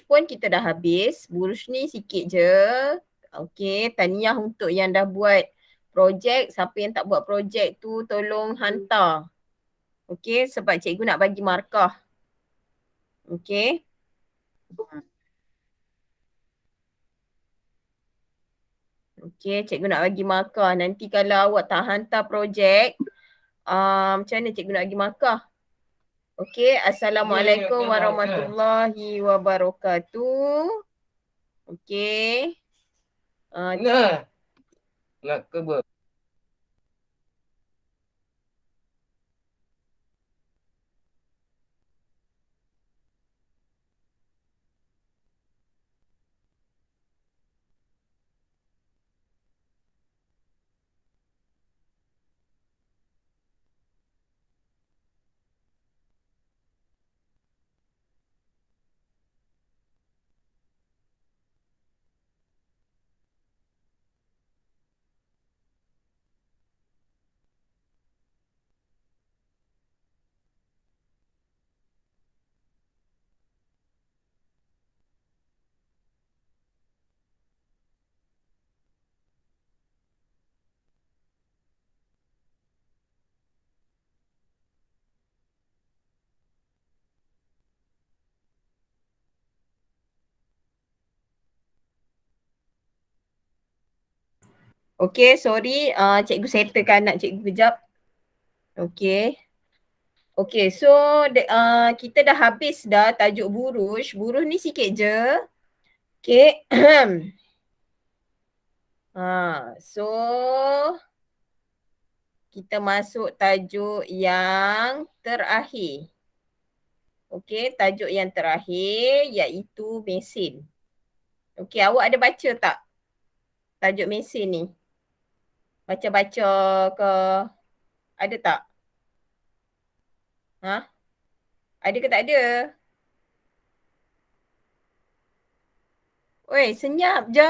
pun kita dah habis. Burush ni sikit je. Okey, tahniah untuk yang dah buat projek. Siapa yang tak buat projek tu tolong hantar. Okey, sebab cikgu nak bagi markah. Okey. Okey, cikgu nak bagi markah. Nanti kalau awak tak hantar projek, macam mana cikgu nak bagi markah? Okey, Assalamualaikum warahmatullahi wabarakatuh. Okey. Nak ke ber? Okey, sorry. Cikgu settlekan anak cikgu kejap. Okey. Okey, so kita dah habis dah tajuk burush. Burush ni sikit je. Okey. So kita masuk tajuk yang terakhir. Okey, tajuk yang terakhir iaitu mesin. Okey, awak ada baca tak tajuk mesin ni? Baca-baca ke? Ada tak? Ha? Ada ke tak ada? Oi, senyap je.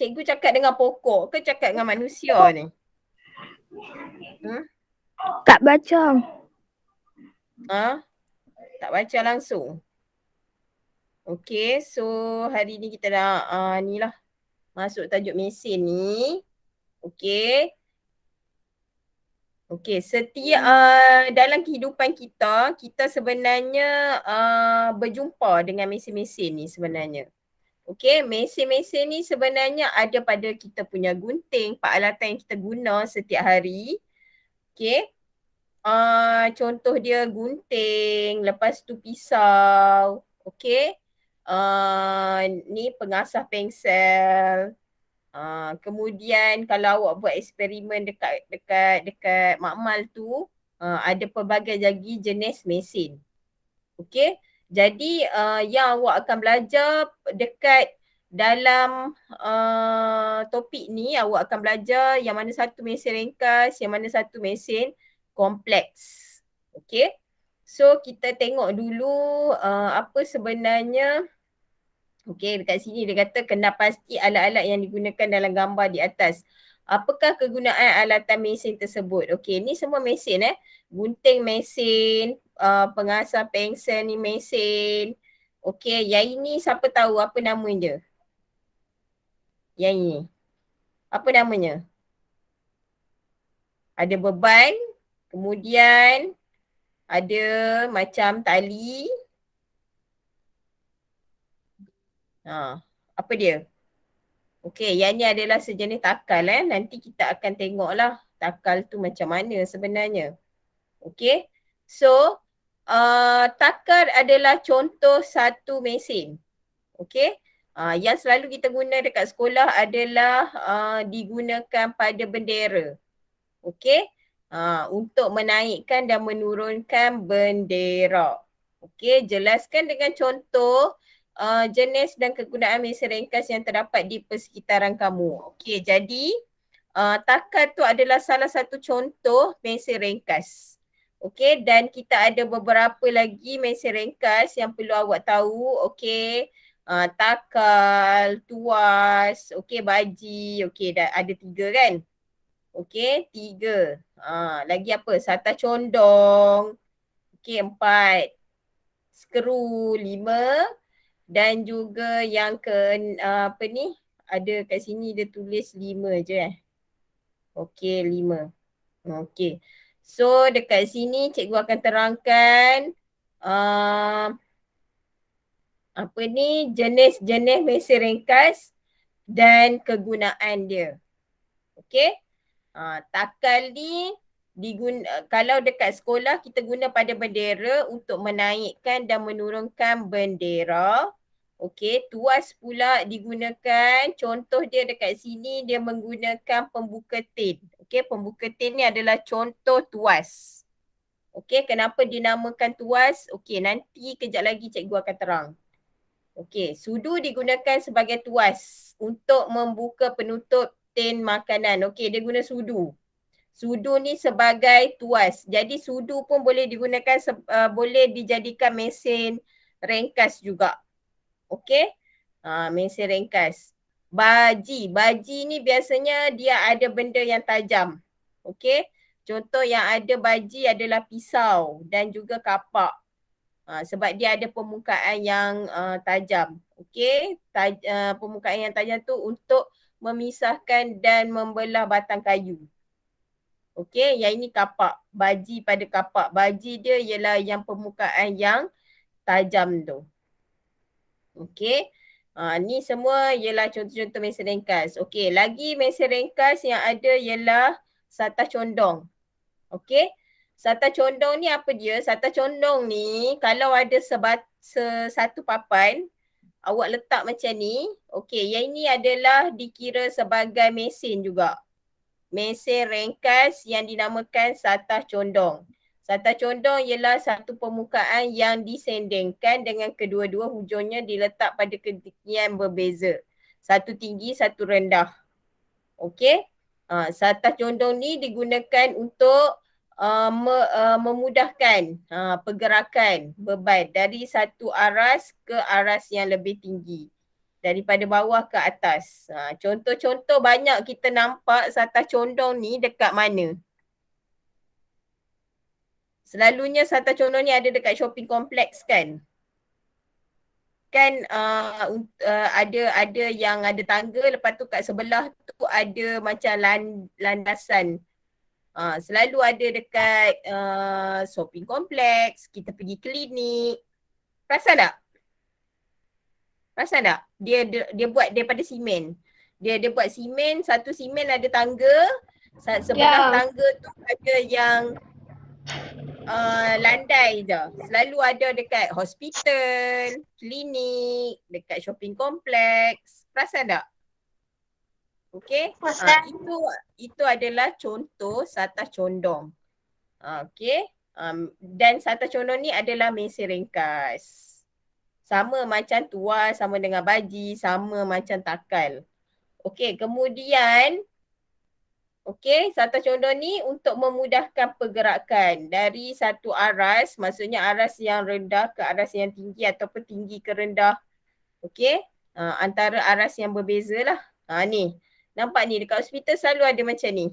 Cikgu cakap dengan pokok ke cakap dengan manusia ni? Tak baca. Tak baca langsung. Okey, so hari ni kita dah ni lah masuk tajuk mesin ni. Okey. Okey, setiap dalam kehidupan kita, kita sebenarnya berjumpa dengan mesin-mesin ni sebenarnya. Okey, mesin-mesin ni sebenarnya ada pada kita punya gunting, peralatan yang kita guna setiap hari. Okey. Contoh dia gunting, lepas tu pisau. Okey. Ni pengasah pensel. Kemudian kalau awak buat eksperimen dekat makmal tu, ada pelbagai lagi jenis mesin. Okey. Jadi yang awak akan belajar dekat dalam topik ni, awak akan belajar yang mana satu mesin ringkas, yang mana satu mesin kompleks. Okey. So kita tengok dulu apa sebenarnya. Okey, dekat sini dia kata kena pasti alat-alat yang digunakan dalam gambar di atas. Apakah kegunaan alatan mesin tersebut? Okey, ni semua mesin Gunting mesin, pengasah pensel ni mesin. Okey, yang ini siapa tahu apa nama dia? Yang ini. Apa namanya? Ada beban, kemudian ada macam tali. Apa dia? Okey, yang ni adalah sejenis takal Nanti kita akan tengoklah takal tu macam mana sebenarnya. Okey. So, takal adalah contoh satu mesin. Okey. Yang selalu kita guna dekat sekolah adalah digunakan pada bendera. Okey. Untuk menaikkan dan menurunkan bendera. Okey, jelaskan dengan contoh jenis dan kegunaan mesin ringkas yang terdapat di persekitaran kamu. Okey, jadi takal tu adalah salah satu contoh mesin ringkas. Okey, dan kita ada beberapa lagi mesin ringkas yang perlu awak tahu. Okey, takal, tuas, okey, baji. Okey, dah ada 3 kan? Okey, 3. Lagi apa? Sata condong. Okey, 4. Skru 5. dan juga yang apa ni, ada kat sini dia tulis 5 je Okey, 5. Okey. So dekat sini cikgu akan terangkan uh, apa ni, jenis-jenis mesin ringkas dan kegunaan dia. Okey. Takal ni kalau dekat sekolah kita guna pada bendera untuk menaikkan dan menurunkan bendera. Okey, tuas pula digunakan, contoh dia dekat sini dia menggunakan pembuka tin. Okey, pembuka tin ni adalah contoh tuas. Okey, kenapa dinamakan tuas? Okey, nanti kejap lagi cikgu akan terang. Okey, sudu digunakan sebagai tuas untuk membuka penutup tin makanan. Okey, dia guna sudu. Sudu ni sebagai tuas. Jadi sudu pun boleh digunakan, boleh dijadikan mesin ringkas juga. Okey? Mesin ringkas. Baji ni biasanya dia ada benda yang tajam. Okey? Contoh yang ada baji adalah pisau dan juga kapak. Sebab dia ada permukaan yang tajam. Okey? Permukaan yang tajam tu untuk memisahkan dan membelah batang kayu. Okey, yang ini kapak. Baji pada kapak. Baji dia ialah yang permukaan yang tajam tu. Okey. Ni semua ialah contoh-contoh mesin ringkas. Okey, lagi mesin ringkas yang ada ialah sata condong. Okey. Sata condong ni apa dia? Sata condong ni kalau ada satu papan, awak letak macam ni. Okey, yang ini adalah dikira sebagai mesin juga. Mesin ringkas yang dinamakan satah condong. Satah condong ialah satu permukaan yang disendengkan dengan kedua-dua hujungnya diletak pada ketinggian berbeza. Satu tinggi, satu rendah. Okey? Satah condong ni digunakan untuk memudahkan pergerakan beban dari satu aras ke aras yang lebih tinggi. Daripada bawah ke atas. Contoh-contoh banyak kita nampak sata condong ni dekat mana? Selalunya sata condong ni ada dekat shopping kompleks kan? Kan ada yang ada tangga, lepas tu kat sebelah tu ada macam landasan. Selalu ada dekat shopping kompleks, kita pergi klinik. Perasan tak? Perasan tak? Dia buat daripada simen. Dia buat simen, satu simen ada tangga, sebelah tangga tu ada yang landai je. Selalu ada dekat hospital, klinik, dekat shopping kompleks. Perasan tak? Okey? Itu adalah contoh satah condong. Okey? Dan satah condong ni adalah mesin ringkas. Sama macam tuas, sama dengan baji, sama macam takal. Okey, kemudian satah condong ni untuk memudahkan pergerakan dari satu aras, maksudnya aras yang rendah ke aras yang tinggi ataupun tinggi ke rendah. Okey, antara aras yang berbeza lah. Ni, nampak ni dekat hospital selalu ada macam ni.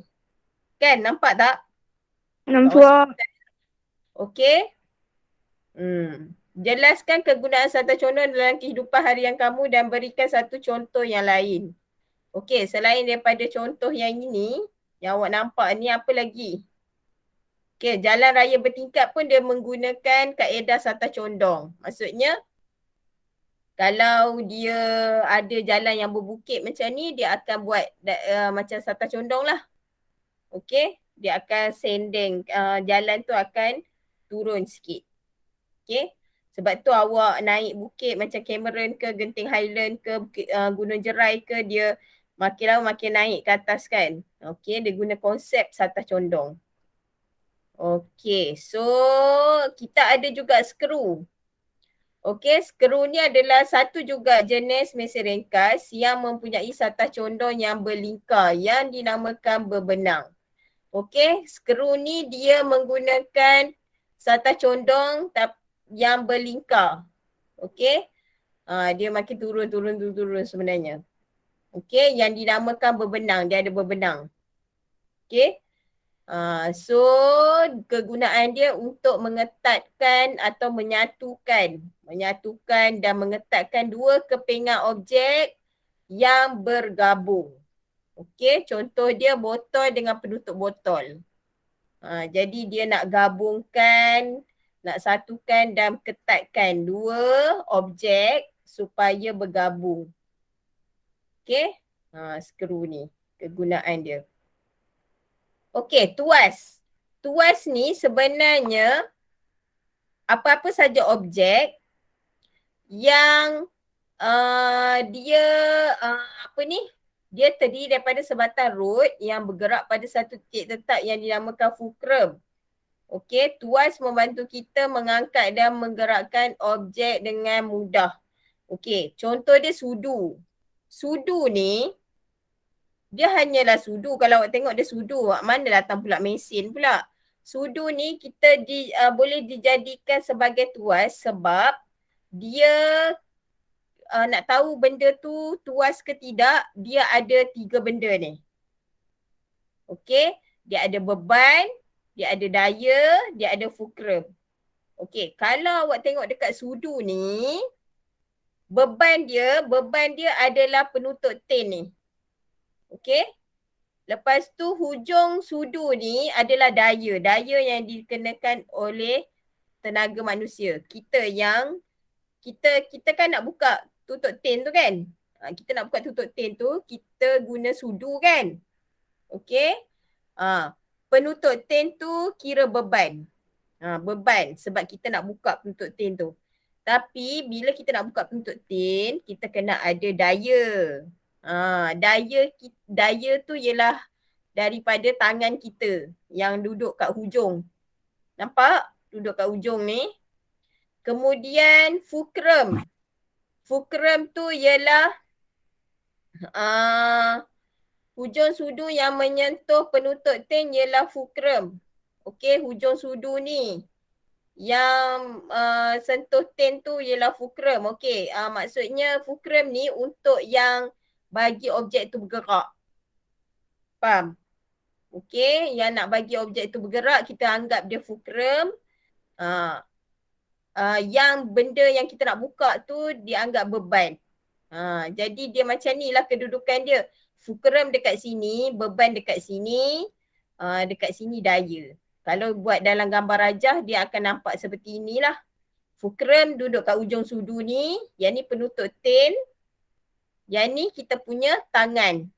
Kan, nampak tak? Nampak. Okey. Jelaskan kegunaan satah condong dalam kehidupan harian kamu dan berikan satu contoh yang lain. Okey, selain daripada contoh yang ini, yang awak nampak ni, apa lagi? Okey, jalan raya bertingkap pun dia menggunakan kaedah satah condong. Maksudnya, kalau dia ada jalan yang berbukit macam ni, dia akan buat macam satah condong lah. Okey, dia akan sendeng, jalan tu akan turun sikit. Okey. Sebab tu awak naik bukit macam Cameron ke, Genting Highland ke, Gunung Jerai ke, dia makin lama makin naik ke atas kan. Okey, dia guna konsep satah condong. Okey, so kita ada juga skru. Okey, skru ni adalah satu juga jenis mesin ringkas yang mempunyai satah condong yang berlingkar yang dinamakan berbenang. Okey, skru ni dia menggunakan satah condong yang berlingkar. Okey. Dia makin turun sebenarnya. Okey, yang dinamakan berbenang, dia ada berbenang. Okey. So kegunaan dia untuk mengetatkan atau menyatukan dan mengetatkan dua kepingan objek yang bergabung. Okey, contoh dia botol dengan penutup botol. Jadi dia nak gabungkan, nak satukan dan ketatkan dua objek supaya bergabung. Okey, skru ni kegunaan dia. Okey, tuas. Tuas ni sebenarnya apa-apa saja objek yang dia apa ni? Dia terdiri daripada sebatang rod yang bergerak pada satu titik tetap yang dinamakan fulcrum. Okey, tuas membantu kita mengangkat dan menggerakkan objek dengan mudah. Okey, contoh dia sudu. Sudu ni dia hanyalah sudu. Kalau awak tengok dia sudu, mana datang pula mesin pula. Sudu ni kita boleh dijadikan sebagai tuas sebab dia nak tahu benda tu tuas ke tidak, dia ada 3 benda ni. Okey, dia ada beban, dia ada daya, dia ada fulcrum. Okey, kalau awak tengok dekat sudu ni, beban dia adalah penutup tin ni. Okey? Lepas tu hujung sudu ni adalah daya yang dikenakan oleh tenaga manusia. Kita kan nak buka tutup tin tu kan? Kita nak buka tutup tin tu, kita guna sudu kan? Okey? Penutup tin tu kira beban. Beban sebab kita nak buka penutup tin tu. Tapi bila kita nak buka penutup tin, kita kena ada daya. Daya tu ialah daripada tangan kita yang duduk kat hujung. Nampak? Duduk kat hujung ni. Kemudian fulcrum. Fulcrum tu ialah hujung sudu yang menyentuh penutup tin ialah fulcrum. Okey, hujung sudu ni yang sentuh tin tu ialah fulcrum. Okey, maksudnya fulcrum ni untuk yang bagi objek tu bergerak. Faham? Okey, yang nak bagi objek tu bergerak kita anggap dia fulcrum. Yang benda yang kita nak buka tu dianggap beban. Jadi dia macam ni lah kedudukan dia. Fulcrum dekat sini, beban dekat sini, dekat sini daya. Kalau buat dalam gambar rajah dia akan nampak seperti inilah. Fulcrum duduk kat ujung sudu ni, yang ni penutup tin, yang ni kita punya tangan.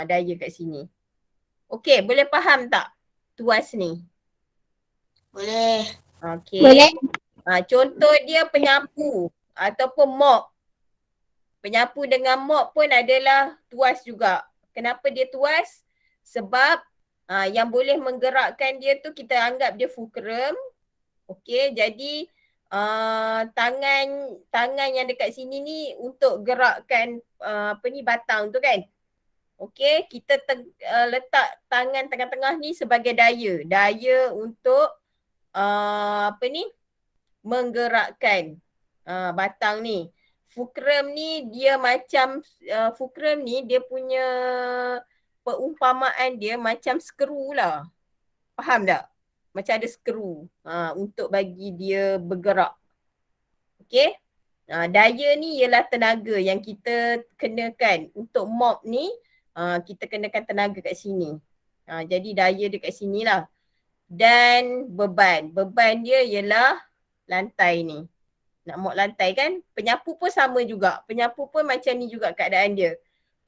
Daya kat sini. Okey, boleh faham tak tuas ni? Boleh. Okey. Boleh. Contoh dia penyapu ataupun mop. Penyapu dengan mop pun adalah tuas juga. Kenapa dia tuas? Sebab yang boleh menggerakkan dia tu kita anggap dia fulcrum. Okey, jadi tangan yang dekat sini ni untuk gerakkan batang tu kan. Okey, kita letak tangan tengah-tengah ni sebagai daya. Daya untuk menggerakkan batang ni. Fulcrum ni dia macam fulcrum ni dia punya peumpamaan dia macam skru lah. Faham tak? Macam ada skru untuk bagi dia bergerak. Okey? Daya ni ialah tenaga yang kita kenakan. Untuk mop ni kita kenakan tenaga kat sini. Jadi daya dia kat sini lah. Dan beban. Beban dia ialah lantai ni. Nak mop lantai kan? Penyapu pun sama juga. Penyapu pun macam ni juga keadaan dia.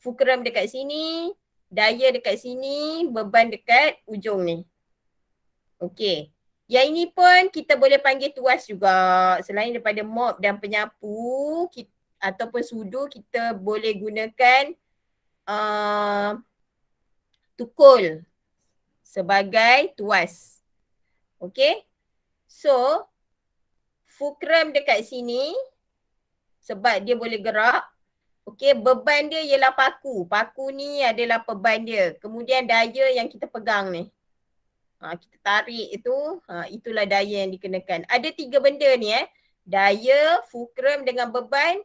Fulcrum dekat sini, daya dekat sini, beban dekat ujung ni. Okey. Yang ini pun kita boleh panggil tuas juga. Selain daripada mop dan penyapu ataupun sudu, kita boleh gunakan tukul sebagai tuas. Okey. So, fulcrum dekat sini sebab dia boleh gerak. Okey, beban dia ialah paku. Paku ni adalah beban dia. Kemudian daya yang kita pegang ni. Kita tarik itu, itulah daya yang dikenakan. Ada 3 benda ni daya, fulcrum dengan beban,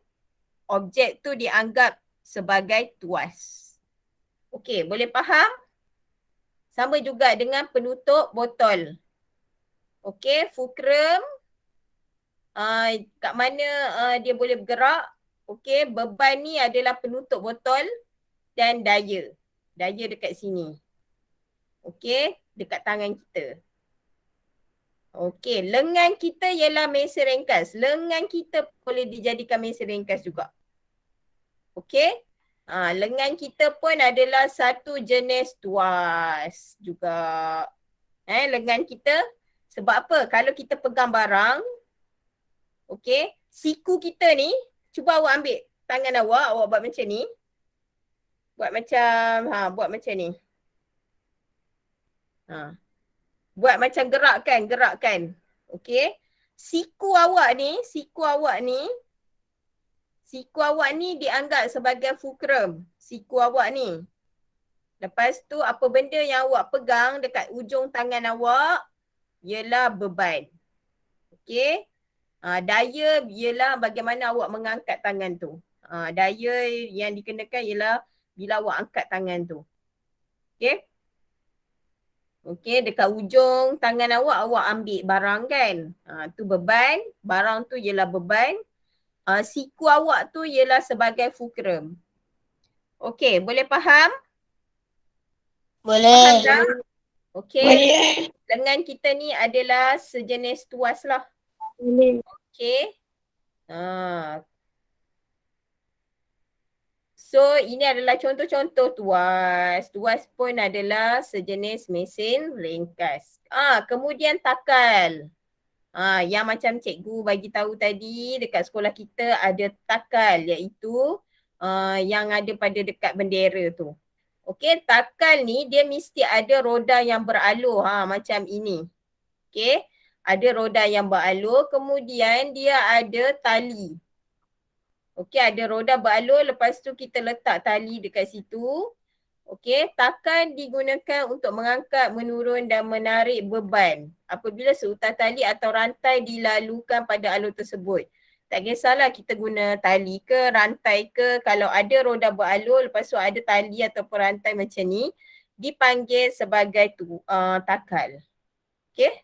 objek tu dianggap sebagai tuas. Okey, boleh faham? Sama juga dengan penutup botol. Okey, fulcrum kat mana dia boleh bergerak. Okey, beban ni adalah penutup botol dan daya. Daya dekat sini. Okey, dekat tangan kita. Okey, lengan kita ialah mesin ringkas. Lengan kita boleh dijadikan mesin ringkas juga. Okey, lengan kita pun adalah satu jenis tuas juga. Lengan kita, sebab apa? Kalau kita pegang barang, okey, siku kita ni, cuba awak ambil tangan awak buat macam ni. Buat macam ni. Buat macam gerakkan. Okey. Siku awak ni dianggap sebagai fulcrum. Siku awak ni. Lepas tu apa benda yang awak pegang dekat ujung tangan awak ialah beban. Okey. Daya ialah bagaimana awak mengangkat tangan tu. Daya yang dikenakan ialah bila awak angkat tangan tu. Okey. Okey, dekat ujung tangan awak ambil barang kan. Tu beban, barang tu ialah beban. Siku awak tu ialah sebagai fulcrum. Okey, boleh faham? Faham Boleh. tak? Okey, Boleh. lengan kita ni adalah sejenis tuas lah. Boleh. Okey. So ini adalah contoh-contoh tuas. Tuas pun adalah sejenis mesin ringkas. Kemudian takal. Yang macam cikgu bagi tahu tadi dekat sekolah kita ada takal iaitu yang ada pada dekat bendera tu. Okey, takal ni dia mesti ada roda yang beralur macam ini. Okey, ada roda yang beralur, kemudian dia ada tali. Okey, ada roda beralur, lepas tu kita letak tali dekat situ. Okey, takal digunakan untuk mengangkat, menurun dan menarik beban apabila seutas tali atau rantai dilalukan pada alur tersebut. Tak kisahlah kita guna tali ke, rantai ke, kalau ada roda beralur lepas tu ada tali atau rantai macam ni, dipanggil sebagai takal. Okey.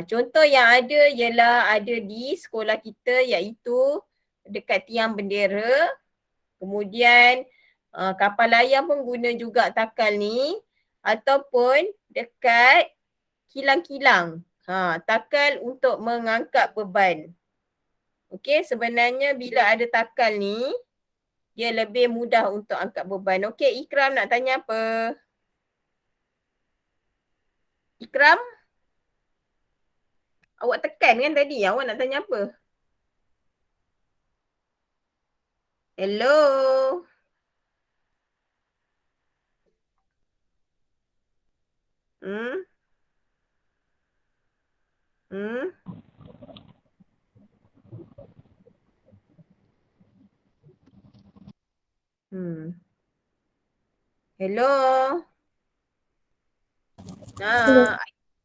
Contoh yang ada ialah ada di sekolah kita iaitu dekat tiang bendera. Kemudian kapal layar pun guna juga takal ni ataupun dekat kilang-kilang. Takal untuk mengangkat beban. Okey, sebenarnya bila ada takal ni dia lebih mudah untuk angkat beban. Okey, Ikram nak tanya apa? Ikram? Awak tekan kan tadi? Awak nak tanya apa? Hello? Hmm? Hmm? Hello?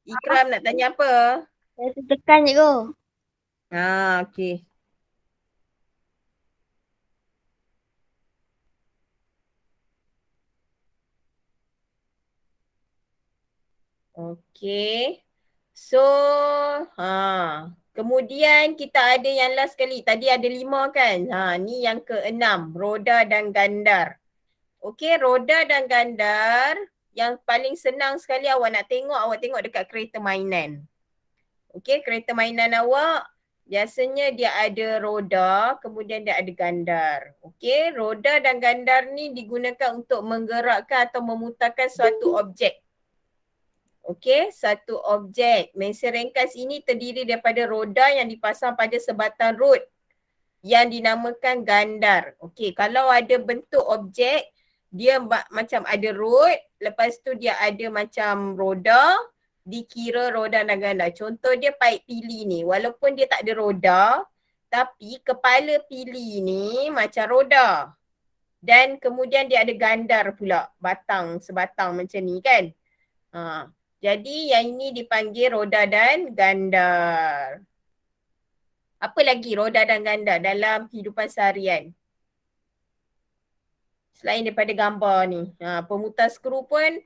Ikram nak tanya apa? Saya tekan cikgu. Okey. Okey. So, kemudian kita ada yang last sekali. Tadi ada 5 kan? Ni yang ke-6, roda dan gandar. Okey, roda dan gandar yang paling senang sekali awak nak tengok, awak tengok dekat kereta mainan. Okey, kereta mainan awak biasanya dia ada roda, kemudian dia ada gandar. Okey, roda dan gandar ni digunakan untuk menggerakkan atau memutarkan suatu objek. Okey, satu objek. Mesin ringkas ini terdiri daripada roda yang dipasang pada sebatang rod yang dinamakan gandar. Okey, kalau ada bentuk objek, dia macam ada rod, lepas tu dia ada macam roda, dikira roda dan gandar. Contoh dia paip pili ni, walaupun dia tak ada roda, tapi kepala pili ni macam roda. Dan kemudian dia ada gandar pula, sebatang macam ni kan. Jadi yang ini dipanggil roda dan gandar. Apa lagi roda dan gandar dalam kehidupan seharian? Selain daripada gambar ni. Pemutar skru pun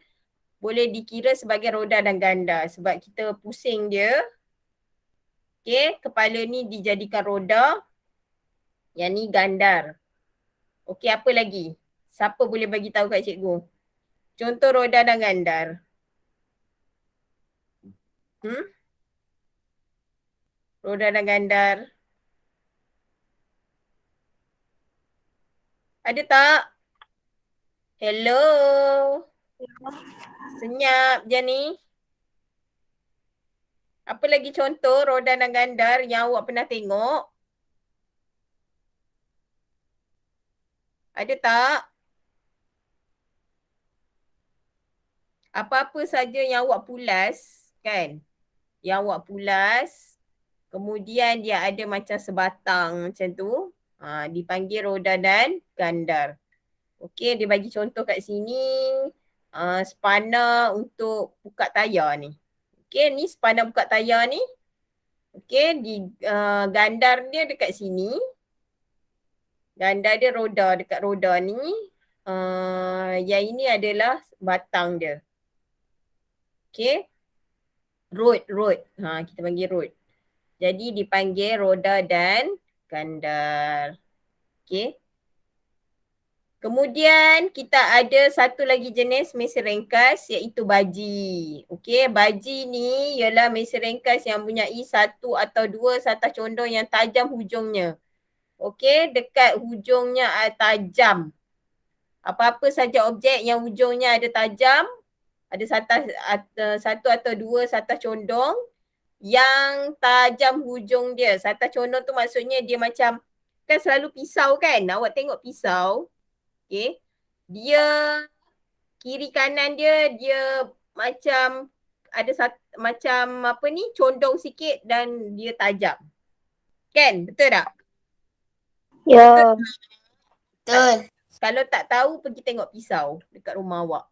boleh dikira sebagai roda dan gandar sebab kita pusing dia. Okay, kepala ni dijadikan roda, yang ni gandar. Okay, apa lagi? Siapa boleh bagi tahu kat cikgu? Contoh roda dan gandar. Roda dan gandar. Ada tak? Hello. Senyap je ni. Apa lagi contoh roda dan gandar yang awak pernah tengok? Ada tak? Apa-apa saja yang awak pulas, kan? Yang awak pulas, kemudian dia ada macam sebatang macam tu, dipanggil roda dan gandar. Okey, dia bagi contoh kat sini, spana untuk buka tayar ni. Okey, ni spana buka tayar ni. Okey, di gandar dia dekat sini. Gandar dia roda, dekat roda ni. Yang ini adalah batang dia. Okey. Road. Kita panggil road. Jadi dipanggil roda dan gandar. Okey. Kemudian kita ada satu lagi jenis mesin ringkas iaitu baji. Okey, baji ni ialah mesin ringkas yang mempunyai satu atau dua satah condong yang tajam hujungnya. Okey, dekat hujungnya tajam. Apa-apa saja objek yang hujungnya ada tajam, ada satu atau dua satah condong yang tajam hujung dia. Satah condong tu maksudnya dia macam, kan selalu pisau kan? Awak tengok pisau. Okay. Dia kiri kanan dia macam ada macam apa ni, condong sikit dan dia tajam. Kan? Betul tak? Ya. Betul. Kalau tak tahu, pergi tengok pisau dekat rumah awak.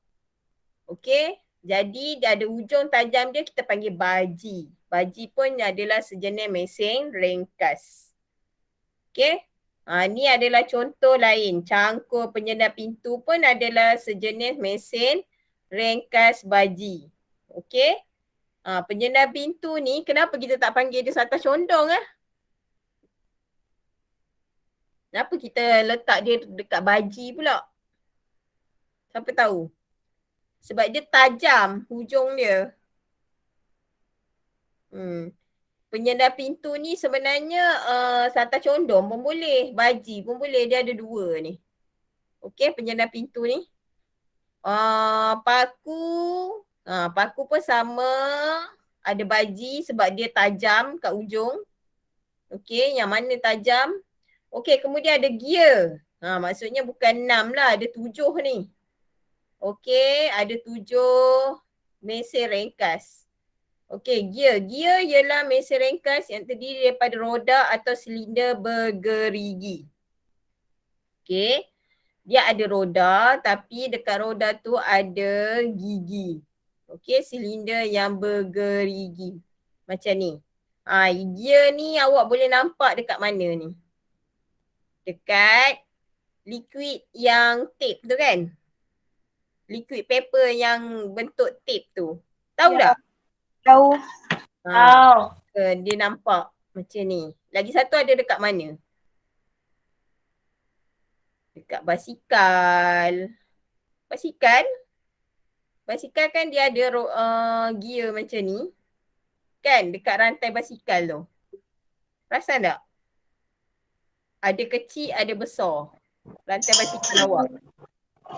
Okay. Jadi dia ada hujung tajam dia, kita panggil baji. Baji pun adalah sejenis mesin ringkas. Okay. Ni adalah contoh lain. Cangkul penyedap pintu pun adalah sejenis mesin ringkas baji. Okay. Penyedap pintu ni kenapa kita tak panggil dia satah condong ? Kenapa kita letak dia dekat baji pula? Siapa tahu? Sebab dia tajam hujung dia. Penyedap pintu ni sebenarnya satah condong pun boleh, baji pun boleh, dia ada dua ni. Okey, penyedap pintu ni. Paku pun sama, ada baji sebab dia tajam kat ujung. Okey, yang mana tajam. Okey, kemudian ada gear. Maksudnya bukan 6 lah, ada 7 ni. Okey, ada 7 mesin ringkas. Okey, gear. Gear ialah mesin ringkas yang terdiri daripada roda atau silinder bergerigi. Okey. Dia ada roda tapi dekat roda tu ada gigi. Okey, silinder yang bergerigi. Macam ni. Gear ni awak boleh nampak dekat mana ni? Dekat liquid yang tape tu kan? Liquid paper yang bentuk tape tu. Tahu tak? Tahu. Dia nampak macam ni. Lagi satu ada dekat mana? Dekat basikal. Basikal kan dia ada gear macam ni. Kan dekat rantai basikal tu. Perasan tak? Ada kecil, ada besar. Rantai basikal awak.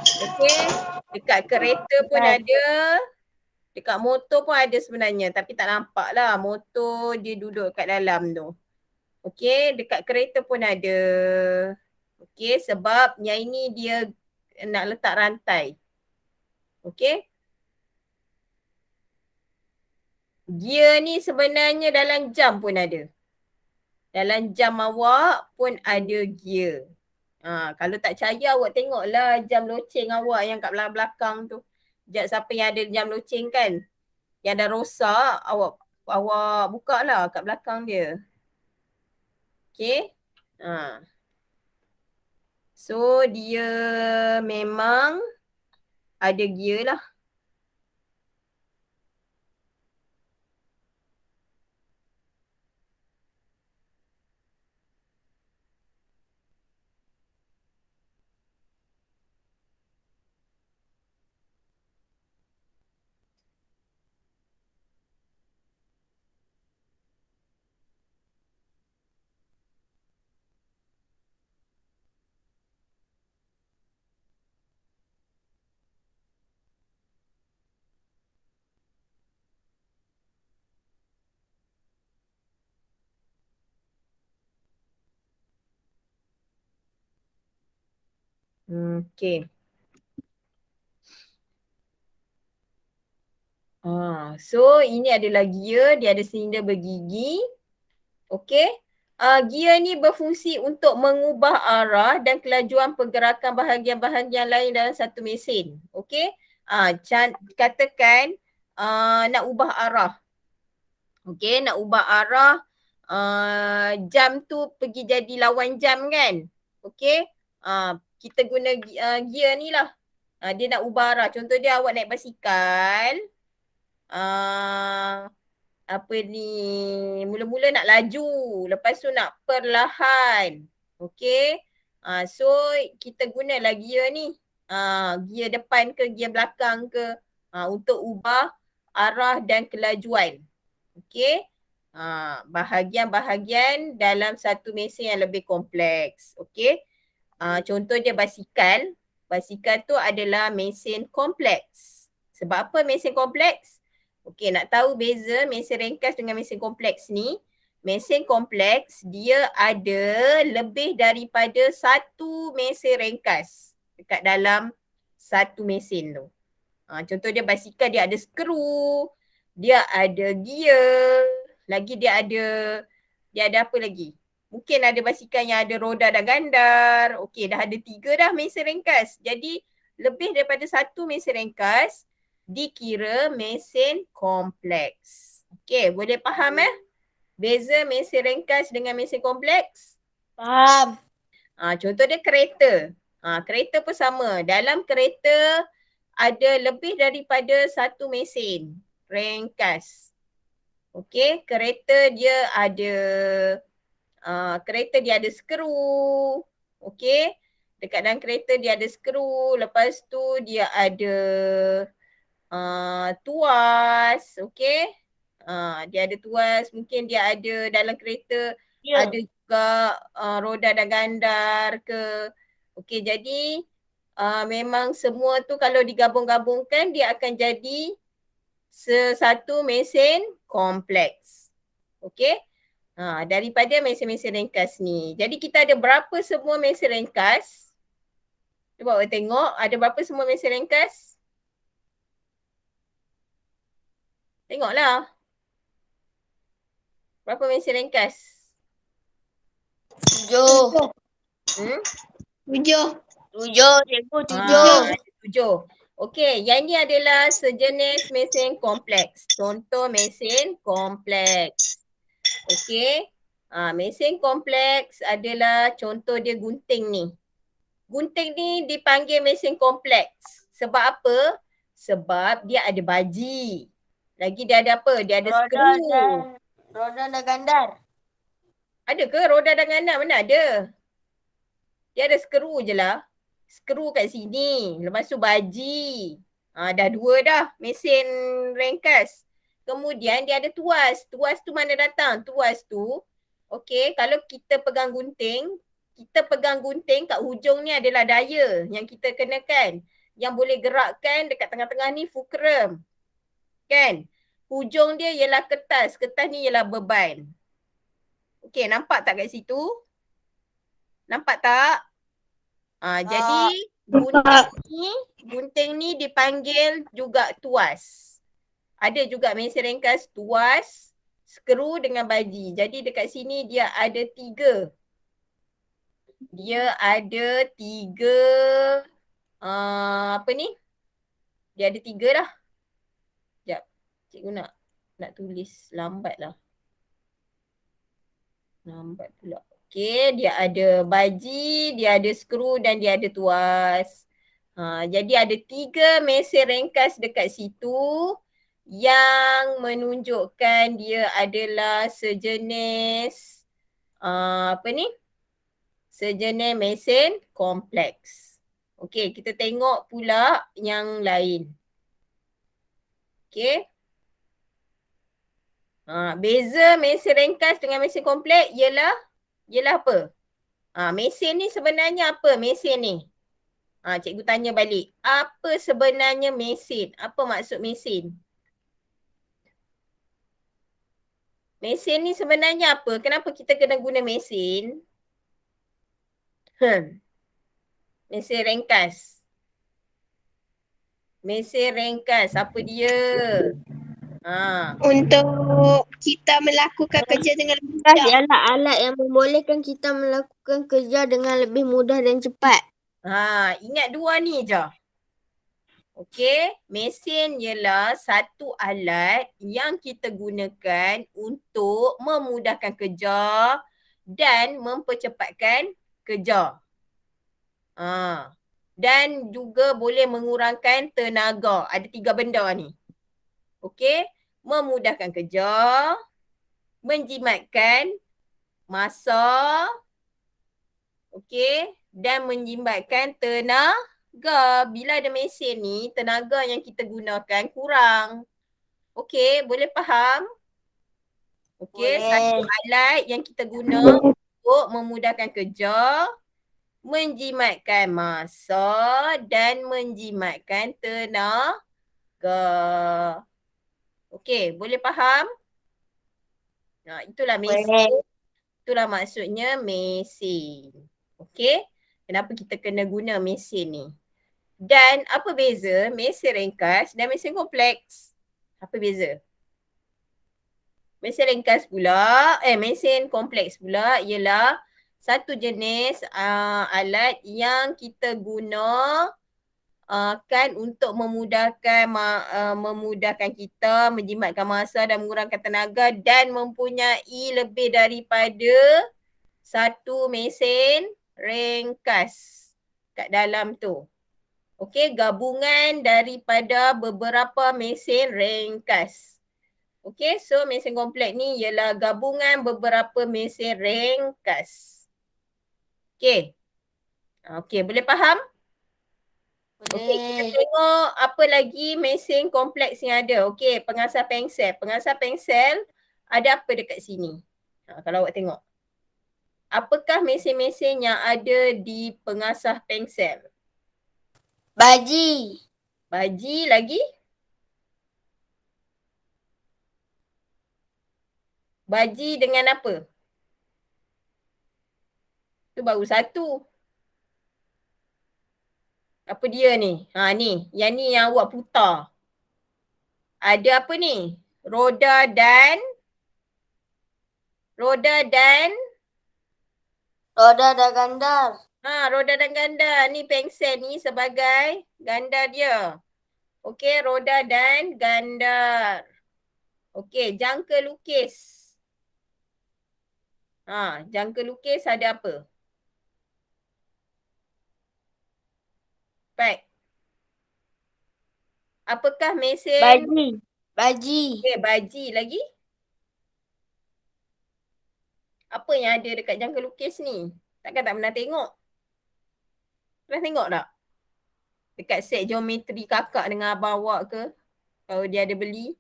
Okay. Dekat kereta pun ada. Dekat motor pun ada sebenarnya. Tapi tak nampak lah. Motor dia duduk kat dalam tu. Okay. Dekat kereta pun ada. Okay. Sebab yang ini dia nak letak rantai. Okay. Gear ni sebenarnya dalam jam pun ada. Dalam jam awak pun ada gear. Kalau tak percaya awak tengoklah jam loceng awak yang kat belakang tu. Siapa yang ada jam loceng kan? Yang dah rosak, awak buka lah kat belakang dia. Okay. So dia memang ada gear lah. Okay. So ini adalah gear, dia ada silinder bergigi. Okay. Gear ni berfungsi untuk mengubah arah dan kelajuan pergerakan bahagian-bahagian lain dalam satu mesin. Okay. Katakan nak ubah arah. Okay, nak ubah arah jam tu pergi jadi lawan jam kan. Okay. Kita guna gear ni lah. Dia nak ubah arah. Contoh dia awak naik basikal. Apa ni, mula-mula nak laju, lepas tu nak perlahan. Okay. So kita gunalah gear ni. Gear depan ke gear belakang ke untuk ubah arah dan kelajuan. Okay. Bahagian-bahagian dalam satu mesin yang lebih kompleks. Okay. Contoh dia basikal. Basikal tu adalah mesin kompleks. Sebab apa mesin kompleks? Okey, nak tahu beza mesin ringkas dengan mesin kompleks ni. Mesin kompleks dia ada lebih daripada satu mesin ringkas dekat dalam satu mesin tu. Contoh dia basikal, dia ada skru, dia ada gear, lagi dia ada apa lagi? Mungkin ada basikal yang ada roda dan gandar. Okey, dah ada 3 dah mesin ringkas. Jadi lebih daripada satu mesin ringkas dikira mesin kompleks. Okey, boleh faham beza mesin ringkas dengan mesin kompleks? Faham. Contoh dia kereta. Kereta pun sama. Dalam kereta ada lebih daripada satu mesin ringkas. Okey, kereta dia ada skru. Okey, dekat dalam kereta dia ada skru. Lepas tu dia ada tuas. Okey, dia ada tuas. Mungkin dia ada dalam kereta ada juga roda dan gandar ke. Okey, jadi memang semua tu kalau digabung-gabungkan dia akan jadi sesatu mesin kompleks. Okey. Daripada mesin-mesin ringkas ni. Jadi kita ada berapa semua mesin ringkas? Cuba awak tengok ada berapa semua mesin ringkas? Tengoklah. Berapa mesin ringkas? 7. 7. 7, cikgu 7. 7. Okey, yang ni adalah sejenis mesin kompleks. Contoh mesin kompleks. Okey. Mesin kompleks adalah contoh dia gunting ni. Gunting ni dipanggil mesin kompleks. Sebab apa? Sebab dia ada baji. Lagi dia ada apa? Dia ada skru. Roda dan gandar. Ada ke roda dan gandar? Mana ada? Dia ada skru je lah. Skru kat sini. Lepas tu baji. Dah 2 dah mesin ringkas. Kemudian dia ada tuas. Tuas tu mana datang? Tuas tu, okey, kalau kita pegang gunting kat hujung ni adalah daya yang kita kenakan. Yang boleh gerakkan dekat tengah-tengah ni fulcrum. Kan? Hujung dia ialah kertas. Kertas ni ialah beban. Okey, nampak tak kat situ? Nampak tak? Jadi gunting ni dipanggil juga tuas. Ada juga mesin ringkas tuas, skru dengan baji. Jadi dekat sini dia ada 3. Dia ada 3 apa ni? Dia ada 3 dah. Sekejap. Cikgu nak tulis lambat lah. Lambat pula. Okey, dia ada baji, dia ada skru dan dia ada tuas. Jadi ada 3 mesin ringkas dekat situ yang menunjukkan dia adalah sejenis apa ni? Sejenis mesin kompleks. Okey, kita tengok pula yang lain. Okey. Beza mesin ringkas dengan mesin kompleks ialah apa? Mesin ni sebenarnya apa mesin ni? Cikgu tanya balik. Apa sebenarnya mesin? Apa maksud mesin? Mesin ni sebenarnya apa? Kenapa kita kena guna mesin? Mesin ringkas. Mesin ringkas, apa dia? Untuk kita melakukan kerja dengan lebih Ringkas mudah. ialah alat yang membolehkan kita melakukan kerja dengan lebih mudah dan cepat. Ingat dua ni je. Okey, mesin ialah satu alat yang kita gunakan untuk memudahkan kerja dan mempercepatkan kerja. Dan juga boleh mengurangkan tenaga. Ada 3 benda ni. Okey, memudahkan kerja, menjimatkan masa, okey, dan menjimatkan tenaga. Bila ada mesin ni, tenaga yang kita gunakan kurang. Okey, boleh faham? Okey, satu alat yang kita guna untuk memudahkan kerja, menjimatkan masa dan menjimatkan tenaga. Okey, boleh faham? Itulah mesin. Itulah maksudnya mesin. Okey? Kenapa kita kena guna mesin ni? Dan apa beza mesin ringkas dan mesin kompleks? Apa beza? Mesin ringkas pula, mesin kompleks pula ialah satu jenis alat yang kita guna kan untuk memudahkan kita, menjimatkan masa dan mengurangkan tenaga dan mempunyai lebih daripada satu mesin ringkas kat dalam tu. Okey, gabungan daripada beberapa mesin ringkas. Okey, so mesin kompleks ni ialah gabungan beberapa mesin ringkas. Okey. Okey, boleh faham? Okey, kita tengok apa lagi mesin kompleks yang ada. Okey, pengasah pensel. Pengasah pensel ada apa dekat sini? Kalau awak tengok. Apakah mesin-mesin yang ada di pengasah pensel? Baji. Baji lagi? Baji dengan apa? Tu baru satu. Apa dia ni? Ni. Yang ni yang awak putar. Ada apa ni? Roda dan gandar. roda dan ganda. Ni pensel ni sebagai ganda dia. Okey, roda dan gandar. Okey, jangka lukis. Jangka lukis ada apa? Baik. Apakah mesin? Baji. Okey, baji lagi? Apa yang ada dekat jangka lukis ni? Takkan tak pernah tengok? Pernah tengok tak? Dekat set geometri kakak dengan abang awak ke? Kalau dia ada beli.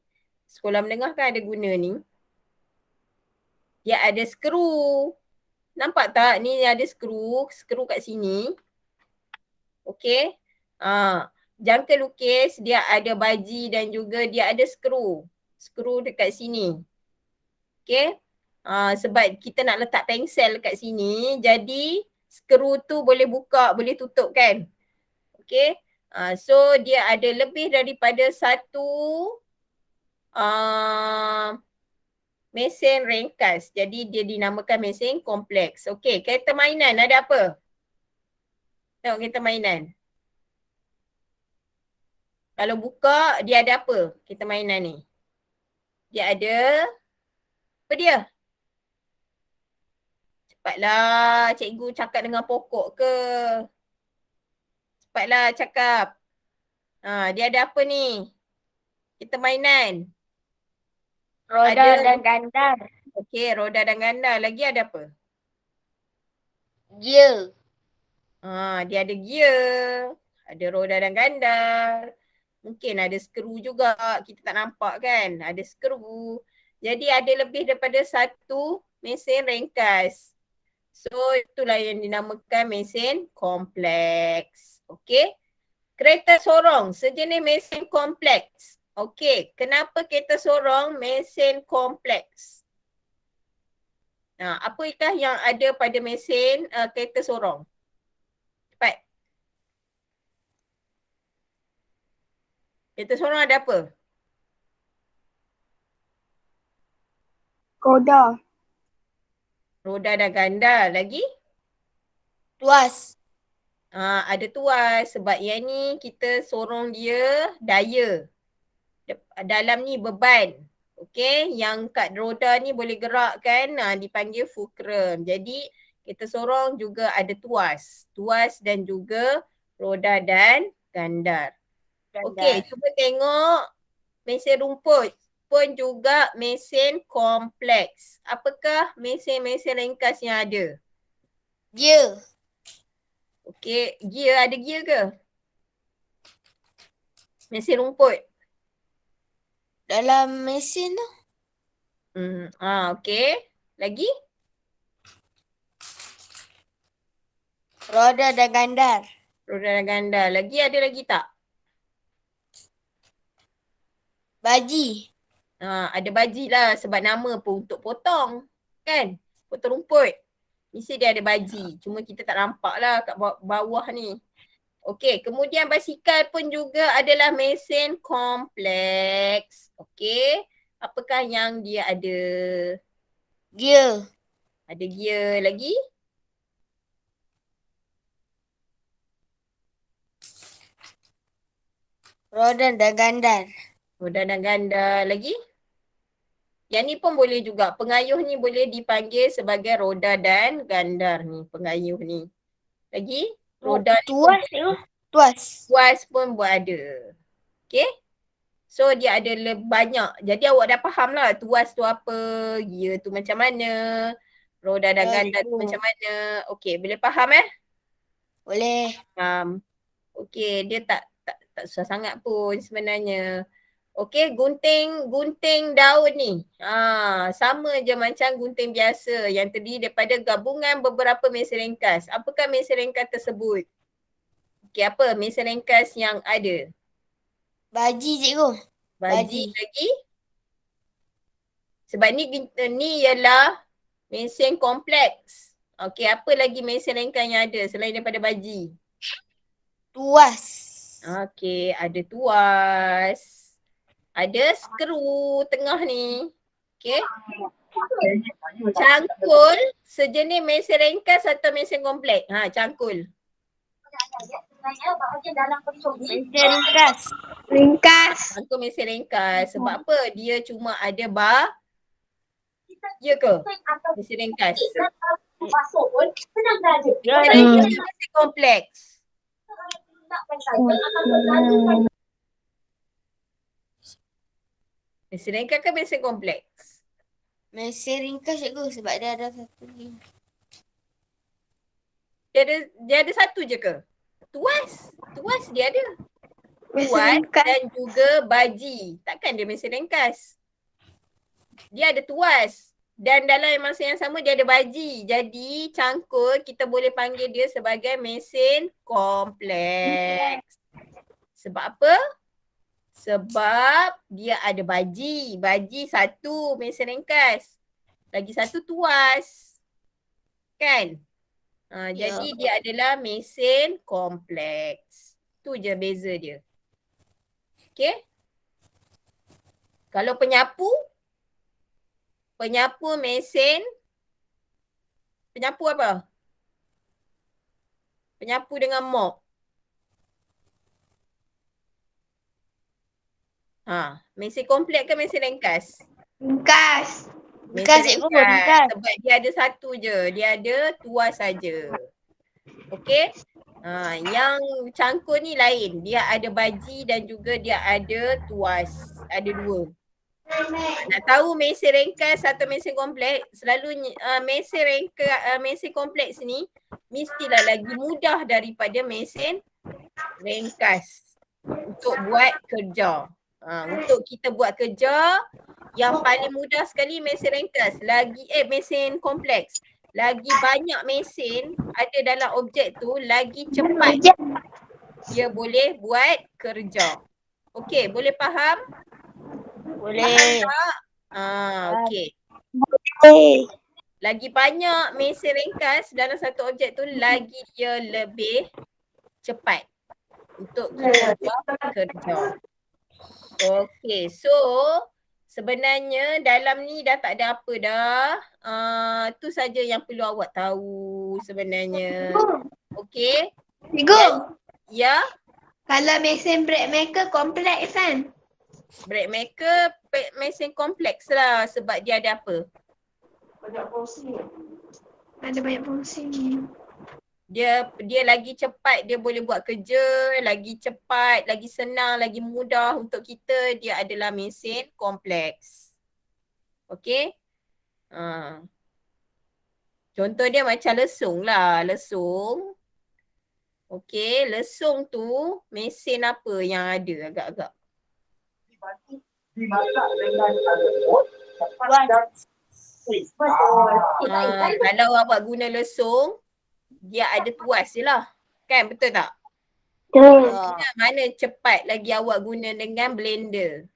Sekolah menengah kan ada guna ni. Dia ada skru. Nampak tak? Ni ada skru. Skru kat sini. Okey. Jangka lukis dia ada baji dan juga dia ada skru. Skru dekat sini. Okey. Sebab kita nak letak pensel kat sini. Jadi skru tu boleh buka, boleh tutup kan. Okey. So dia ada lebih daripada satu mesin ringkas. Jadi dia dinamakan mesin kompleks. Okey, kereta mainan ada apa? Tengok kereta mainan. Kalau buka, dia ada apa kereta mainan ni? Dia ada, apa dia? Cepatlah, cikgu cakap dengan pokok ke? Cepatlah cakap. Dia ada apa ni? Kereta mainan. Roda dan gandar. Okey, roda dan ganda. Lagi ada apa? Gear. Dia ada gear. Ada roda dan gandar. Mungkin ada skru juga. Kita tak nampak kan? Ada skru. Jadi ada lebih daripada satu mesin ringkas. So itulah yang dinamakan mesin kompleks. Okey. Kereta sorong sejenis mesin kompleks. Okey. Kenapa kereta sorong mesin kompleks? Apakah yang ada pada mesin kereta sorong? Cepat. Kita sorong ada apa? Roda. Roda dan ganda. Lagi? Tuas. Ada tuas sebab yang ni kita sorong dia daya. Dalam ni beban. Okey, yang kat roda ni boleh gerak kan, dipanggil fulcrum. Jadi kita sorong juga ada tuas. Tuas dan juga roda dan gandar. Okey, cuba tengok mesin rumput pun juga mesin kompleks. Apakah mesin-mesin ringkas yang ada? Gear. Okey, gear ada gear ke? Mesin rumput. Dalam mesin tu. Okey. Lagi? Roda dan gandar. Roda dan ganda. Lagi ada lagi tak? Baji. Ada baji lah sebab nama pun untuk potong. Kan? Potong rumput. Mesti dia ada baji. Cuma kita tak nampak lah kat bawah ni. Okey, kemudian basikal pun juga adalah mesin kompleks. Okey. Apakah yang dia ada? Gear. Ada gear lagi? Roda dan gandar. Roda dan ganda lagi? Yang ni pun boleh juga. Pengayuh ni boleh dipanggil sebagai roda dan gandar ni. Pengayuh ni. Lagi? Roda ni pun Tuas tu. Tuas. tuas pun buat ada. Okay? So dia ada banyak. Jadi awak dah faham lah tuas tu apa, gear tu macam mana, roda dan gandar tu macam mana. Okay, boleh faham Boleh. Okay, dia tak susah sangat pun sebenarnya. Okay, gunting daun ni. Sama je macam gunting biasa yang terdiri daripada gabungan beberapa mesin ringkas. Apakah mesin ringkas tersebut? Okay, apa mesin ringkas yang ada? Baji cikgu. Baji lagi? Sebab ni ialah mesin kompleks. Okay, apa lagi mesin ringkas yang ada selain daripada baji? Tuas. Okay, ada tuas. Ada skru tengah ni. Okay. Cangkul sejenis mesin ringkas atau mesin kompleks? Cangkul. Mesin ringkas. Ringkas. Cangkul mesin ringkas. Sebab apa? Dia cuma ada bar. Ya ke? Mesin ringkas. Mesin kompleks. Mesin ringkas ke mesin kompleks? Mesin ringkas cikgu sebab dia ada satu lagi. Dia ada satu je ke? Tuas. Tuas dia ada. Mesin Tuas ringkas. dan juga baji. Takkan dia mesin ringkas. Dia ada tuas. Dan dalam masa yang sama dia ada baji. Jadi cangkul kita boleh panggil dia sebagai mesin kompleks. Sebab apa? Sebab dia ada baji. Baji satu mesin ringkas. Lagi satu tuas. Kan? Jadi dia adalah mesin kompleks. Tu je beza dia. Okay? Kalau penyapu mesin, penyapu apa? Penyapu dengan mop. Mesin kompleks ke mesin ringkas? Ringkas. Ringkas cikgu, ringkas. Sebab dia ada satu je. Dia ada tuas saja. Okey? Yang cangkul ni lain. Dia ada baji dan juga dia ada tuas. Ada dua. Nak tahu mesin ringkas atau mesin kompleks, selalunya mesin kompleks ni mestilah lagi mudah daripada mesin ringkas untuk buat kerja. Untuk kita buat kerja yang paling mudah sekali mesin ringkas, mesin kompleks. Lagi banyak mesin ada dalam objek tu, lagi cepat dia boleh buat kerja. Okey, boleh faham? Boleh. Okey. Boleh. Lagi banyak mesin ringkas dalam satu objek tu, lagi dia lebih cepat untuk kita buat kerja. Okay, so sebenarnya dalam ni dah tak ada apa dah. Tu saja yang perlu awak tahu sebenarnya. Okay. Cikgu, Ya, kalau mesin brake maker kompleks kan? brake maker mesin kompleks lah sebab dia ada apa? Ada banyak fungsi. Dia lagi cepat, dia boleh buat kerja lagi cepat, lagi senang, lagi mudah untuk kita. Dia adalah mesin kompleks. Okay. Contoh dia macam lesung lah, lesung. Okay, lesung tu mesin apa yang ada agak-agak? Kalau awak guna lesung, dia ada tuas je lah. Kan, betul tak? Mana cepat lagi awak guna dengan blender?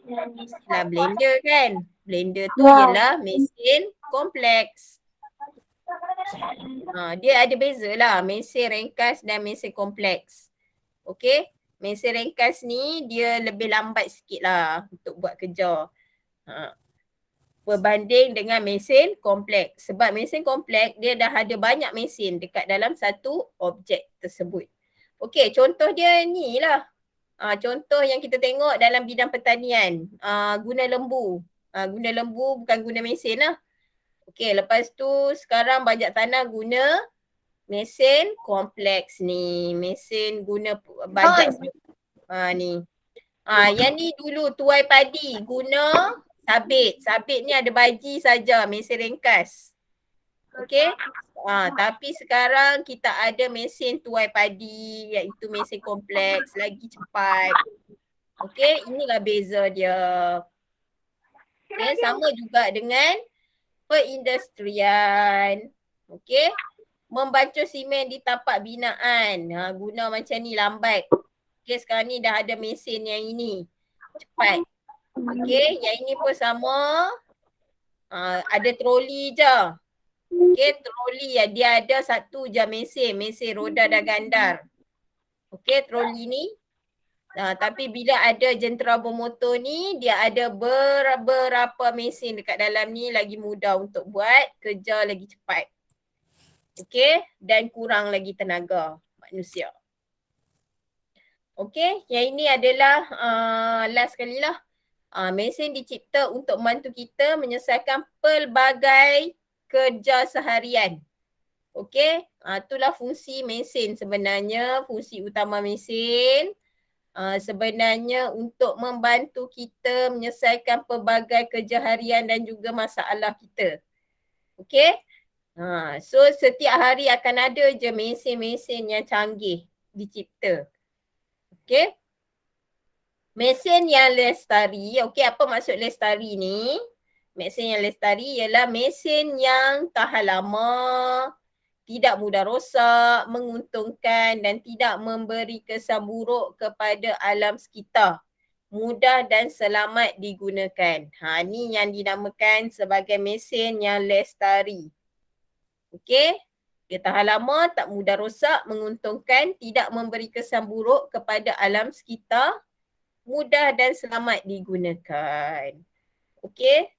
Mestilah blender kan? Blender tu ialah mesin kompleks. Dia ada beza lah, mesin ringkas dan mesin kompleks. Okay, mesin ringkas ni dia lebih lambat sikit lah untuk buat kerja. Berbanding dengan mesin kompleks. Sebab mesin kompleks dia dah ada banyak mesin dekat dalam satu objek tersebut. Okay, contoh dia ni lah. Contoh yang kita tengok dalam bidang pertanian. Guna lembu. Guna lembu bukan guna mesin lah. Okay, lepas tu sekarang bajak tanah guna mesin kompleks ni. Mesin guna bajak. Ni. Yang ni dulu tuai padi guna sabit. Sabit ni ada baji saja, mesin ringkas. Okay. Tapi sekarang kita ada mesin tuai padi iaitu mesin kompleks, lagi cepat. Okay, inilah beza dia. Okay, sama juga dengan perindustrian. Okay, membacul simen di tapak binaan. Guna macam ni lambat. Okay, sekarang ni dah ada mesin yang ini. Cepat. Okay, yang ini pun sama. Ada troli je. Okay, troli dia ada satu je mesin. Mesin roda dan gandar. Okay, troli ni. Tapi bila ada jentera bermotor ni, dia ada beberapa mesin dekat dalam ni lagi mudah untuk buat kerja lagi cepat. Okay, dan kurang lagi tenaga manusia. Okay, yang ini adalah last kali lah. Mesin dicipta untuk membantu kita menyelesaikan pelbagai kerja seharian. Okay, itulah fungsi mesin sebenarnya, fungsi utama mesin. Sebenarnya untuk membantu kita menyelesaikan pelbagai kerja harian dan juga masalah kita. Okay, so setiap hari akan ada je mesin-mesin yang canggih dicipta. Okay. Mesin yang lestari, okey, apa maksud lestari ni? Mesin yang lestari ialah mesin yang tahan lama, tidak mudah rosak, menguntungkan dan tidak memberi kesan buruk kepada alam sekitar. Mudah dan selamat digunakan. Ni yang dinamakan sebagai mesin yang lestari. Okey. Dia tahan lama, tak mudah rosak, menguntungkan, tidak memberi kesan buruk kepada alam sekitar, mudah dan selamat digunakan. Okey.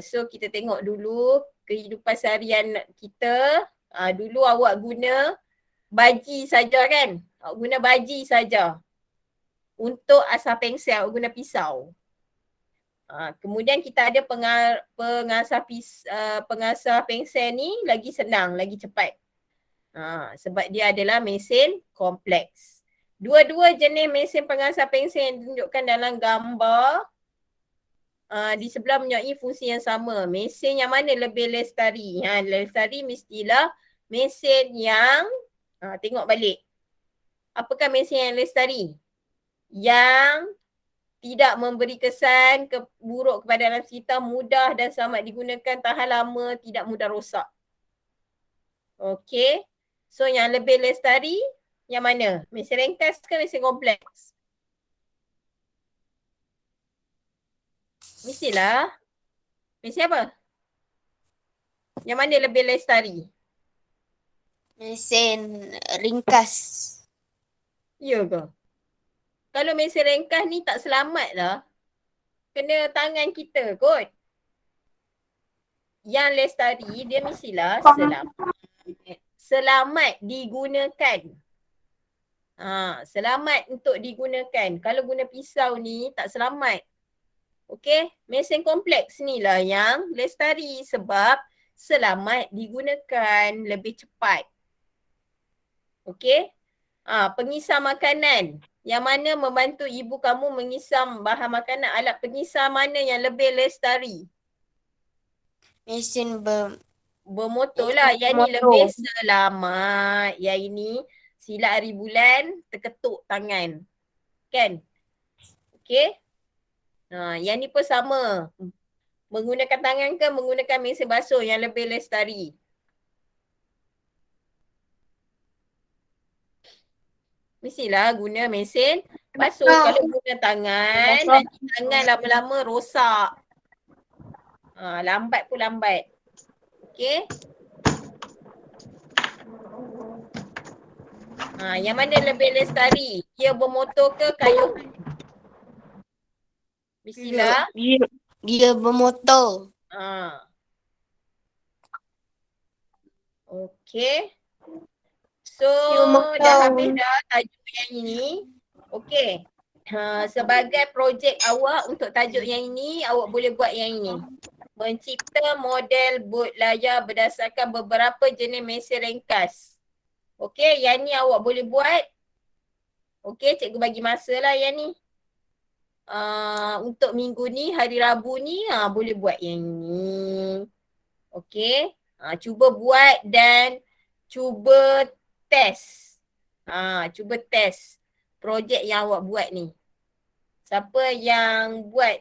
So kita tengok dulu kehidupan seharian kita. Dulu awak guna baji saja kan? Awak guna baji saja. Untuk asah pensel, awak guna pisau. Kemudian kita ada pengasah pensel ni lagi senang, lagi cepat. Sebab dia adalah mesin kompleks. Dua-dua jenis mesin pengasah pensel yang ditunjukkan dalam gambar di sebelah mempunyai fungsi yang sama. Mesin yang mana lebih lestari? Lestari mestilah mesin yang tengok balik. Apakah mesin yang lestari? Yang tidak memberi kesan buruk kepada alam sekitar, mudah dan selamat digunakan, tahan lama, tidak mudah rosak. Okey. So yang lebih lestari yang mana? Mesin ringkas ke mesin kompleks? Mestilah. Mesin apa? Yang mana lebih lestari? Mesin ringkas. Ya ke? Kalau mesin ringkas ni tak selamat lah. Kena tangan kita kot. Yang lestari dia mestilah selamat digunakan. Selamat untuk digunakan. Kalau guna pisau ni tak selamat. Okey, mesin kompleks ni lah yang lestari sebab selamat digunakan, lebih cepat. Okey, pengisar makanan. Yang mana membantu ibu kamu mengisam bahan makanan, alat pengisar mana yang lebih lestari? Mesin Bermotor lah, yang ni lebih selamat. Yang ini silat hari bulan, terketuk tangan. Kan? Okey? Yang ni pun sama. Menggunakan tangan ke menggunakan mesin basuh yang lebih lestari? Mestilah guna mesin basuh. Kalau guna tangan, nanti tangan lama-lama rosak. Lambat pun lambat. Okey? Yang mana lebih lestari? Dia bermotor ke kayu? Mestilah. Dia bermotor. Okey. So motor. dah habis dah tajuk yang ini. Okey. Sebagai projek awak untuk tajuk yang ini, awak boleh buat yang ini. Mencipta model bot layar berdasarkan beberapa jenis mesin ringkas. Okey, yang ni awak boleh buat. Okey, cikgu bagi masa lah yang ni. Untuk minggu ni, hari Rabu ni, boleh buat yang ni. Okey, cuba buat dan cuba test. Cuba test projek yang awak buat ni. Siapa yang buat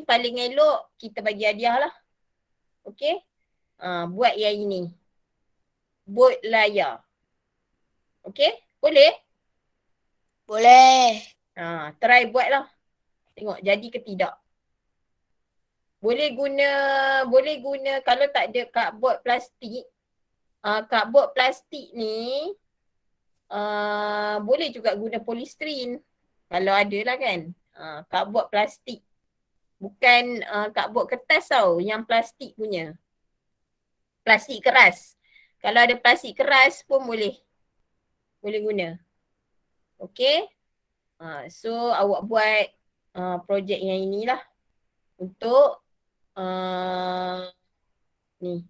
paling elok, kita bagi hadiah lah. Okey, buat yang ini. Bot layar. Okey, boleh? Boleh. Try buat lah. Tengok jadi ke tidak. Boleh guna kalau tak ada cardboard plastik. Cardboard plastik ni boleh juga guna polystyrene. Kalau ada lah kan. Cardboard plastik. Bukan cardboard kertas tau, yang plastik punya. Plastik keras. Kalau ada plastik keras pun boleh. Boleh guna. Okay. So awak buat projek yang inilah. Untuk ni.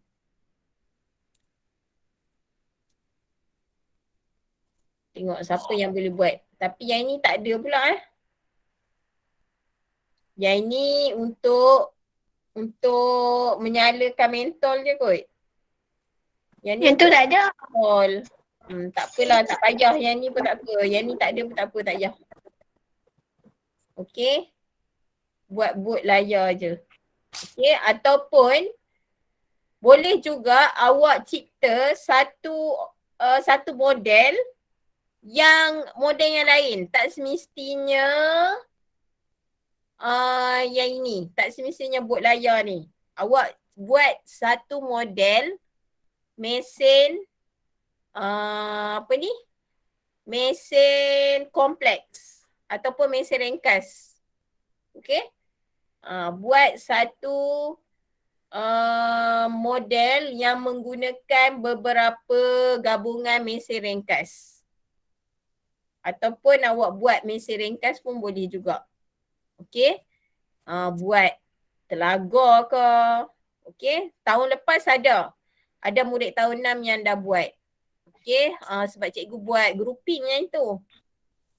Tengok siapa yang boleh buat. Tapi yang ini tak ada pula Yang ini untuk menyalakan mentol je kot. Yang tu tak ada. Mentol. Tak apalah, tak payah. Yang ni pun tak apa. Yang ni tak ada pun tak apa, tak payah. Okey. Buat bot layar je. Okey, ataupun boleh juga awak cipta satu model yang yang lain. Tak semestinya yang ini. Tak semestinya bot layar ni. Awak buat satu model mesin mesin kompleks ataupun mesin ringkas. Okey? Buat satu model yang menggunakan beberapa gabungan mesin ringkas. Ataupun awak buat mesin ringkas pun boleh juga. Okey? Buat telaga ke. Okey? Tahun lepas ada murid tahun 6 yang dah buat. Okey? Sebab cikgu buat grouping yang itu.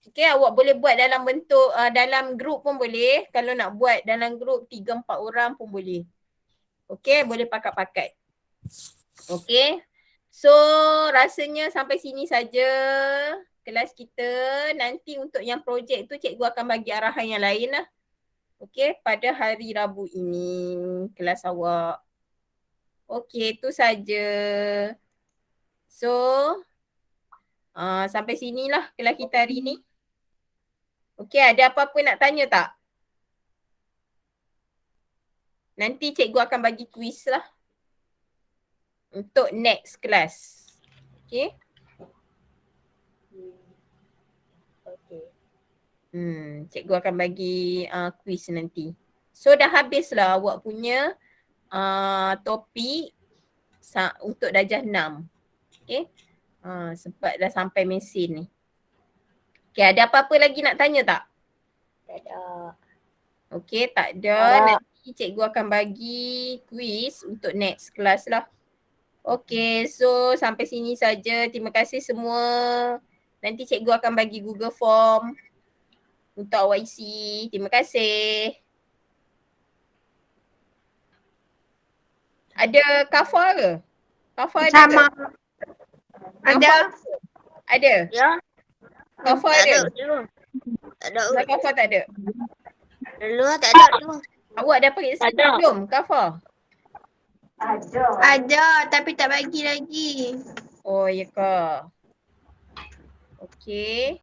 Okey, awak boleh buat dalam bentuk dalam group pun boleh. Kalau nak buat dalam group 3-4 orang pun boleh. Okey, boleh pakat-pakat. Okey. So, rasanya sampai sini saja kelas kita. Nanti untuk yang projek tu cikgu akan bagi arahan yang lain lah. Okey, pada hari Rabu ini kelas awak. Okey, itu saja. So, sampai sinilah kelas kita hari ni. Okey, ada apa-apa nak tanya tak? Nanti cikgu akan bagi kuis lah. Untuk next class. Okay. Cikgu akan bagi quiz nanti. So dah habislah awak punya topik untuk darjah 6. Okay. Sebab dah sampai mesin ni. Okay, ada apa-apa lagi nak tanya tak? Tak ada. Okay, tak Tak ada. ada. Nanti cikgu akan bagi quiz untuk next class lah. Okay, so sampai sini saja. Terima kasih semua. Nanti cikgu akan bagi Google Form untuk awak isi. Terima kasih. Ada Kafa ke? Kafa ada Sama. ke? Ada. Ada? Ya. Kafa Tak ada? ada dulu. Tak ada. Nak Kafa tak ada? Dulu lah, tak ada dulu. Awak dah pergi Tak ada. belum Kafa? Ada tapi tak bagi lagi. Oh ya ke? Okay.